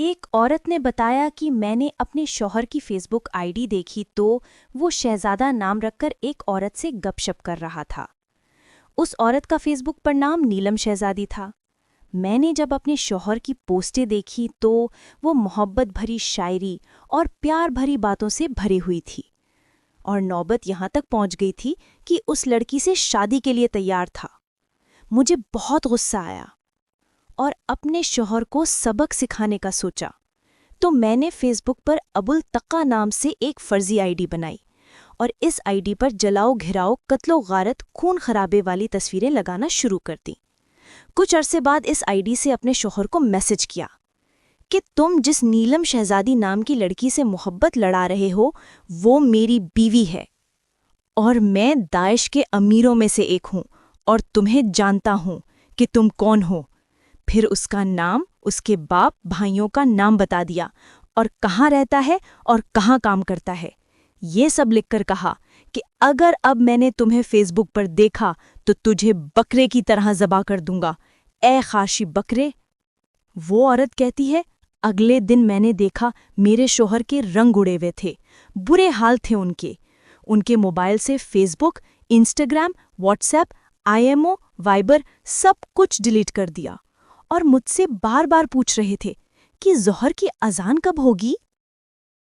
ایک عورت نے بتایا کہ میں نے اپنے شوہر کی فیس بک آئی ڈی دیکھی تو وہ شہزادہ نام رکھ کر ایک عورت سے گپ شپ کر رہا تھا۔ اس عورت کا فیس بک پر نام نیلم شہزادی تھا۔ میں نے جب اپنے شوہر کی پوسٹیں دیکھی تو وہ محبت بھری شاعری اور پیار بھری باتوں سے بھری ہوئی تھی، اور نوبت یہاں تک پہنچ گئی تھی کہ اس لڑکی سے شادی کے لیے تیار تھا۔ مجھے بہت غصہ آیا اور اپنے شوہر کو سبق سکھانے کا سوچا، تو میں نے فیس بک پر ابوالتقا نام سے ایک فرضی آئی ڈی بنائی اور اس آئی ڈی پر جلاؤ گھراؤ، قتل و غارت، خون خرابے والی تصویریں لگانا شروع کر دیں۔ کچھ عرصے بعد اس آئی ڈی سے اپنے شوہر کو میسج کیا کہ تم جس نیلم شہزادی نام کی لڑکی سے محبت لڑا رہے ہو وہ میری بیوی ہے، اور میں داعش کے امیروں میں سے ایک ہوں اور تمہیں جانتا ہوں کہ تم کون ہو۔ پھر اس کا نام، اس کے باپ بھائیوں کا نام بتا دیا اور کہاں رہتا ہے اور کہاں کام کرتا ہے۔ یہ سب لکھ کر کہا کہ اگر اب میں نے تمہیں فیس بک پر دیکھا تو تجھے بکرے کی طرح ذبح کر دوں گا، اے خارشی بکرے۔ وہ عورت کہتی ہے، اگلے دن میں نے دیکھا میرے شوہر کے رنگ اڑے ہوئے تھے، برے حال تھے ان کے موبائل سے Facebook, Instagram, WhatsApp, I M O, Viber سب کچھ ڈیلیٹ کر دیا، اور مجھ سے بار بار پوچھ رہے تھے کہ ظہر کی اذان کب ہوگی۔